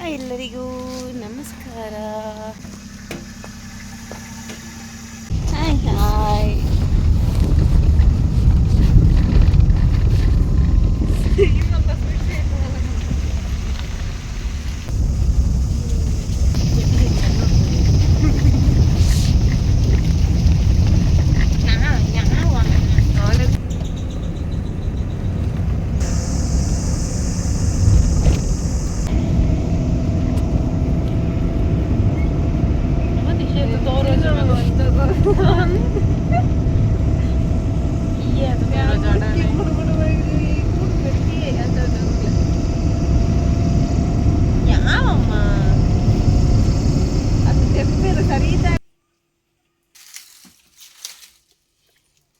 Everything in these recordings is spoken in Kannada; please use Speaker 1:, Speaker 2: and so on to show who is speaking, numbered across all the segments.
Speaker 1: ಎಲ್ಲರಿಗೂ ನಮಸ್ಕಾರ. Hi hi.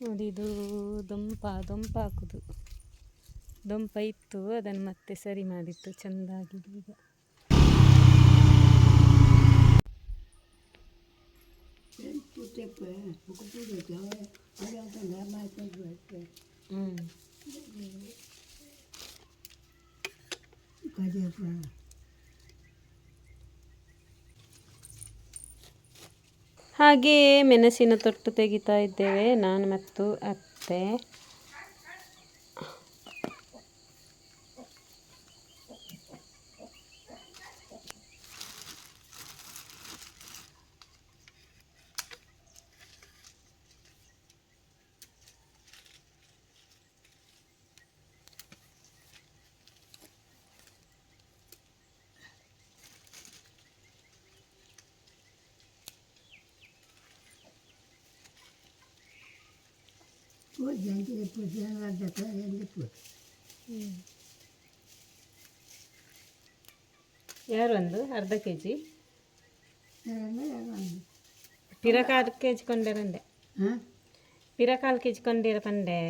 Speaker 1: ನೋಡಿ, ಇದು ದೊಂಪ ಹಾಕೋದು. ದೊಂಪ ಇತ್ತು, ಅದನ್ನು ಮತ್ತೆ ಸರಿ ಮಾಡಿತ್ತು, ಚೆಂದಾಗಿದೆ ಈಗ. ಹಾಗೆ ಮೆಣಸಿನ ತೊಟ್ಟು ತೆಗಿತಾ ಇದ್ದೇವೆ, ನಾನು ಮತ್ತು ಅತ್ತೆ. ಯಾರೊಂದು ಅರ್ಧ ಕೆಜಿ ಪಿರ 4 ಕೆಜಿ ಕೊಂಡರಂಡೆ, ಪಿರ 4 ಕೆಜಿ ಕೊಂಡಿರ ಕಂಡೆ.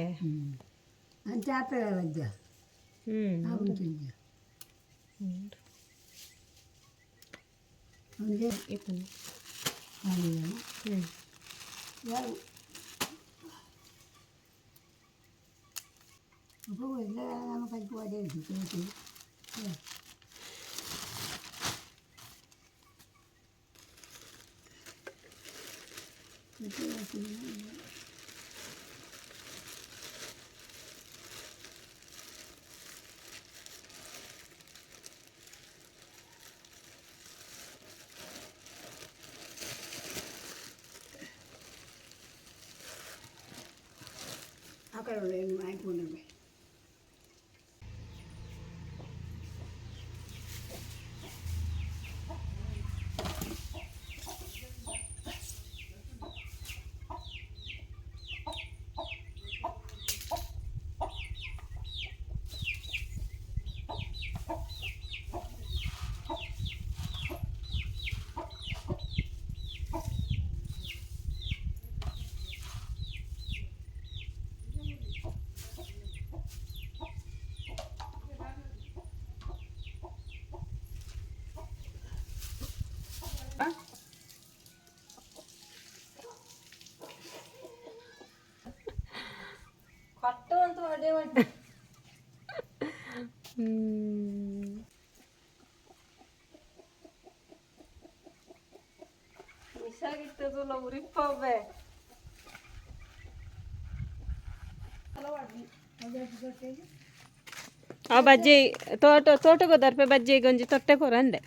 Speaker 1: ಆ ಬಜ್ಜಿ ತೋಟಕ್ಕೆ ಹೋದರ್ಪೆ ಬಜ್ಜಿಗೆ ಒಂಜಿ ತೊಟ್ಟೆ ಕೊರಂಡೆ.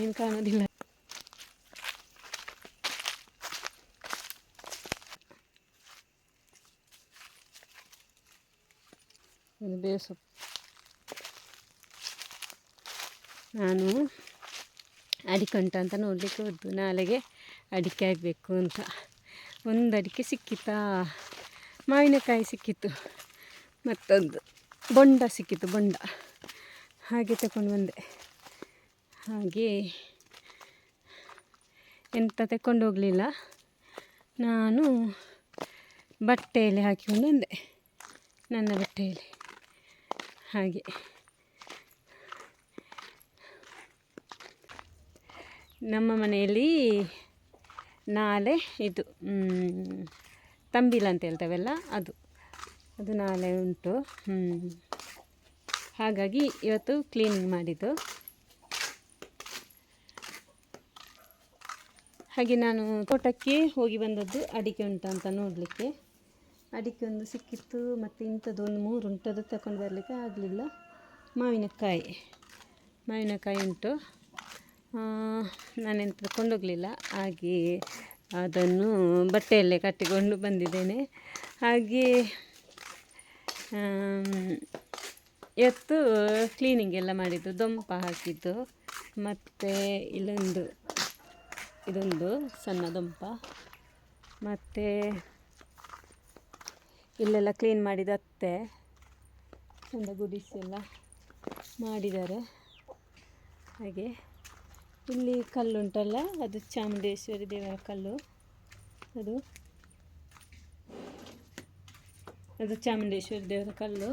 Speaker 1: ಏನು ಕಾಣೋದಿಲ್ಲ. ಬೇಸು ನಾನು ಅಡಿಕೆ ಅಂತ ನೋಡಲಿಕ್ಕೆ ಹೋದ್ದು, ನಾಳೆಗೆ ಅಡಿಕೆ ಆಗಬೇಕು ಅಂತ. ಒಂದು ಅಡಿಕೆ ಸಿಕ್ಕಿತಾ, ಮಾವಿನಕಾಯಿ ಸಿಕ್ಕಿತ್ತು, ಮತ್ತೊಂದು ಬೊಂಡ ಸಿಕ್ಕಿತ್ತು, ಬೊಂಡ ಹಾಗೆ ತಗೊಂಡು ಬಂದೆ. ಹಾಗೆ ಎಂತ ತಗೊಂಡು ಹೋಗಲಿಲ್ಲ, ನಾನು ಬಟ್ಟೆಯಲ್ಲಿ ಹಾಕಿಕೊಂಡು ಬಂದೆ, ನನ್ನ ಬಟ್ಟೆಯಲ್ಲಿ. ಹಾಗೆ ನಮ್ಮ ಮನೆಯಲ್ಲಿ ನಾಳೆ ಇದು ತಂಬಿಲ ಅಂತ ಹೇಳ್ತೇವಲ್ಲ, ಅದು ಅದು ನಾಳೆ ಉಂಟು. ಹಾಗಾಗಿ ಇವತ್ತು ಕ್ಲೀನಿಂಗ್ ಮಾಡಿದ್ದು. ಹಾಗೆ ನಾನು ತೋಟಕ್ಕೆ ಹೋಗಿ ಬಂದದ್ದು ಅಡಿಕೆ ಉಂಟು ಅಂತ ನೋಡಲಿಕ್ಕೆ. ಅಡಿಕೆ ಒಂದು ಸಿಕ್ಕಿತ್ತು, ಮತ್ತು ಇಂಥದ್ದು ಒಂದು 3 ಉಂಟು, ಅದು ತಗೊಂಡು ಬರಲಿಕ್ಕೆ ಆಗಲಿಲ್ಲ. ಮಾವಿನಕಾಯಿ ಉಂಟು, ನಾನೆಂತ ಕೊಂಡೋಗಲಿಲ್ಲ, ಹಾಗೆ ಅದನ್ನು ಬಟ್ಟೆಯಲ್ಲೇ ಕಟ್ಟಿಕೊಂಡು ಬಂದಿದ್ದೇನೆ. ಹಾಗೆ ಇವತ್ತು ಕ್ಲೀನಿಂಗ್ ಎಲ್ಲ ಮಾಡಿದ್ದು, ದೊಂಪ ಹಾಕಿದ್ದು, ಮತ್ತು ಇದೊಂದು ಸಣ್ಣ ದೊಂಪ, ಮತ್ತು ಇಲ್ಲೆಲ್ಲ ಕ್ಲೀನ್ ಮಾಡಿದ ಅತ್ತೆ ಚಂದ ಗುಡಿಸಿ ಎಲ್ಲ ಮಾಡಿದ್ದಾರೆ. ಹಾಗೆ ಇಲ್ಲಿ ಕಲ್ಲುಂಟಲ್ಲ, ಅದು ಚಾಮುಂಡೇಶ್ವರಿ ದೇವರ ಕಲ್ಲು, ಅದು ಚಾಮುಂಡೇಶ್ವರಿ ದೇವರ ಕಲ್ಲು.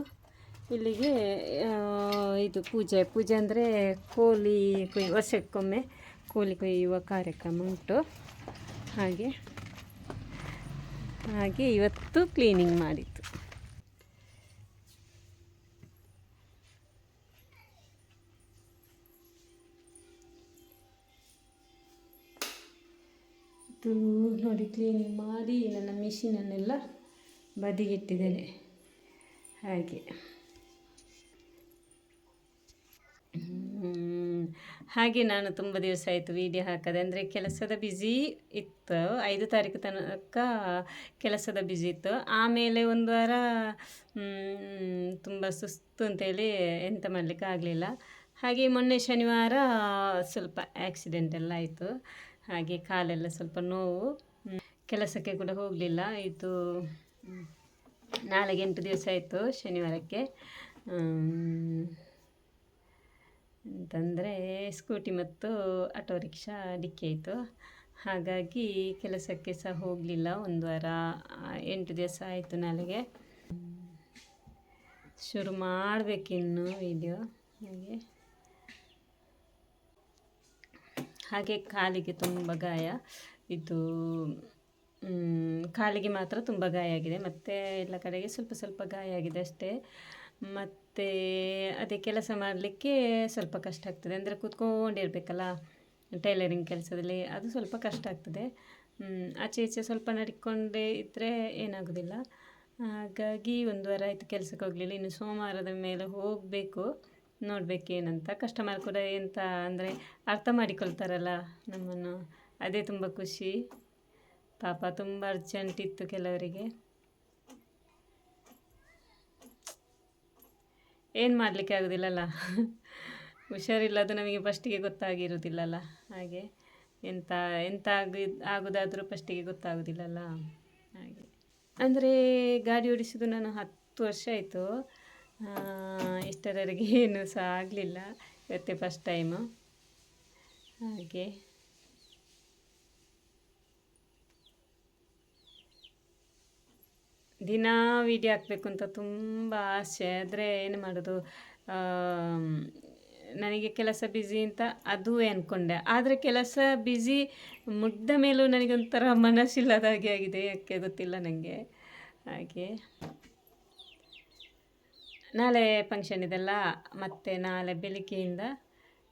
Speaker 1: ಇಲ್ಲಿಗೆ ಇದು ಪೂಜೆ ಅಂದರೆ ಕೋಳಿ ವರ್ಷಕ್ಕೊಮ್ಮೆ ಕೋಳಿ ಕೊಯ್ಯುವ ಕಾರ್ಯಕ್ರಮ ಉಂಟು. ಹಾಗೆ ಇವತ್ತು ಕ್ಲೀನಿಂಗ್ ಮಾಡಿತ್ತು. ಇದು ನೋಡಿ, ಕ್ಲೀನಿಂಗ್ ಮಾಡಿ ನನ್ನ ಮಿಷಿನನ್ನೆಲ್ಲ ಬದಿಗಿಟ್ಟಿದ್ದೇನೆ. ಹಾಗೆ ನಾನು ತುಂಬ ದಿವಸ ಆಯಿತು ವೀಡಿಯೋ ಹಾಕದೆ, ಅಂದರೆ ಕೆಲಸದ ಬ್ಯುಸಿ ಇತ್ತು. 5 ತಾರೀಕು ತನಕ ಕೆಲಸದ ಬ್ಯುಸಿ ಇತ್ತು. ಆಮೇಲೆ ಒಂದು ವಾರ ತುಂಬ ಸುಸ್ತು ಅಂತೇಳಿ ಎಂತ ಮಾಡಲಿಕ್ಕೆ ಆಗಲಿಲ್ಲ. ಹಾಗೆ ಮೊನ್ನೆ ಶನಿವಾರ ಸ್ವಲ್ಪ ಆ್ಯಕ್ಸಿಡೆಂಟ್ ಎಲ್ಲ ಆಯಿತು. ಹಾಗೆ ಕಾಲೆಲ್ಲ ಸ್ವಲ್ಪ ನೋವು, ಕೆಲಸಕ್ಕೆ ಕೂಡ ಹೋಗಲಿಲ್ಲ. ಇದು ನಾಳೆಗೆ 8 ದಿವಸ ಆಯಿತು ಶನಿವಾರಕ್ಕೆ. ಅಂತಂದರೆ ಸ್ಕೂಟಿ ಮತ್ತು ಆಟೋ ರಿಕ್ಷಾ ಡಿಕ್ಕಿ ಆಯಿತು. ಹಾಗಾಗಿ ಕೆಲಸಕ್ಕೆ ಸಹ ಹೋಗಲಿಲ್ಲ. ಒಂದು ವಾರ 8 ದಿವಸ ಆಯಿತು. ನಾಳೆಗೆ ಶುರು ಮಾಡಬೇಕಿನ್ನು ವೀಡಿಯೋ. ಹಾಗೆ ಕಾಲಿಗೆ ತುಂಬ ಗಾಯ, ಇದು ಕಾಲಿಗೆ ಮಾತ್ರ ತುಂಬ ಗಾಯ ಆಗಿದೆ, ಮತ್ತು ಎಲ್ಲ ಕಡೆಗೆ ಸ್ವಲ್ಪ ಸ್ವಲ್ಪ ಗಾಯ ಆಗಿದೆ ಅಷ್ಟೇ. ಮತ್ತು ಅದೇ ಕೆಲಸ ಮಾಡಲಿಕ್ಕೆ ಸ್ವಲ್ಪ ಕಷ್ಟ ಆಗ್ತದೆ, ಅಂದರೆ ಕೂತ್ಕೊಂಡಿರ್ಬೇಕಲ್ಲ ಟೈಲರಿಂಗ್ ಕೆಲಸದಲ್ಲಿ, ಅದು ಸ್ವಲ್ಪ ಕಷ್ಟ ಆಗ್ತದೆ. ಆಚೆ ಈಚೆ ಸ್ವಲ್ಪ ನಡ್ಕೊಂಡೇ ಇದ್ದರೆ ಏನಾಗೋದಿಲ್ಲ. ಹಾಗಾಗಿ ಒಂದು ವಾರ ಆಯಿತು ಕೆಲಸಕ್ಕೆ ಹೋಗಲಿಲ್ಲ. ಇನ್ನು ಸೋಮವಾರದ ಮೇಲೆ ಹೋಗಬೇಕು, ನೋಡಬೇಕೇನಂತ. ಕಸ್ಟಮರ್ ಕೂಡ ಎಂತ ಅಂದರೆ ಅರ್ಥ ಮಾಡಿಕೊಳ್ತಾರಲ್ಲ ನಮ್ಮನ್ನು, ಅದೇ ತುಂಬ ಖುಷಿ. ಪಾಪ ತುಂಬ ಅರ್ಜೆಂಟ್ ಇತ್ತು ಕೆಲವರಿಗೆ, ಏನು ಮಾಡಲಿಕ್ಕೆ ಆಗೋದಿಲ್ಲಲ್ಲ. ಹುಷಾರಿಲ್ಲದು ನಮಗೆ ಫಸ್ಟಿಗೆ ಗೊತ್ತಾಗಿರೋದಿಲ್ಲಲ್ಲ. ಹಾಗೆ ಎಂತ ಆಗೋದಾದರೂ ಫಸ್ಟಿಗೆ ಗೊತ್ತಾಗೋದಿಲ್ಲಲ್ಲ. ಹಾಗೆ ಅಂದರೆ ಗಾಡಿ ಓಡಿಸೋದು ನಾನು 10 ವರ್ಷ ಆಯಿತು. ಇಷ್ಟರವರೆಗೆ ಏನೂ ಸಹ ಆಗಲಿಲ್ಲ, ಇವತ್ತೇ ಫಸ್ಟ್ ಟೈಮು. ಹಾಗೆ ದಿನ ವೀಡಿಯೋ ಹಾಕಬೇಕು ಅಂತ ತುಂಬ ಆಸೆ, ಆದರೆ ಏನು ಮಾಡೋದು, ನನಗೆ ಕೆಲಸ ಬ್ಯುಸಿ ಅಂತ ಅದು ಅಂದ್ಕೊಂಡೆ. ಆದರೆ ಕೆಲಸ ಬ್ಯುಸಿ ಮುಗ್ದ ಮೇಲೂ ನನಗೊಂಥರ ಮನಸ್ಸಿಲ್ಲದ ಹಾಗೆ ಆಗಿದೆ, ಯಾಕೆ ಗೊತ್ತಿಲ್ಲ ನನಗೆ. ಹಾಗೆ ನಾಳೆ ಫಂಕ್ಷನ್ ಇದೆಲ್ಲ, ಮತ್ತು ನಾಳೆ ಬೆಳಿಗ್ಗೆಯಿಂದ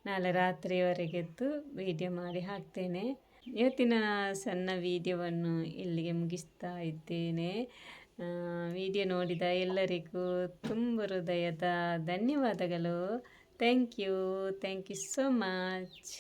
Speaker 1: ನಾಳೆ ರಾತ್ರಿಯವರೆಗೆದ್ದು ವೀಡಿಯೋ ಮಾಡಿ ಹಾಕ್ತೇನೆ. ಇವತ್ತಿನ ಸಣ್ಣ ವೀಡಿಯೋವನ್ನು ಇಲ್ಲಿಗೆ ಮುಗಿಸ್ತಾ ಇದ್ದೇನೆ. ವಿಡಿಯೋ ನೋಡಿದ ಎಲ್ಲರಿಗೂ ತುಂಬ ಹೃದಯದ ಧನ್ಯವಾದಗಳು. Thank you so much.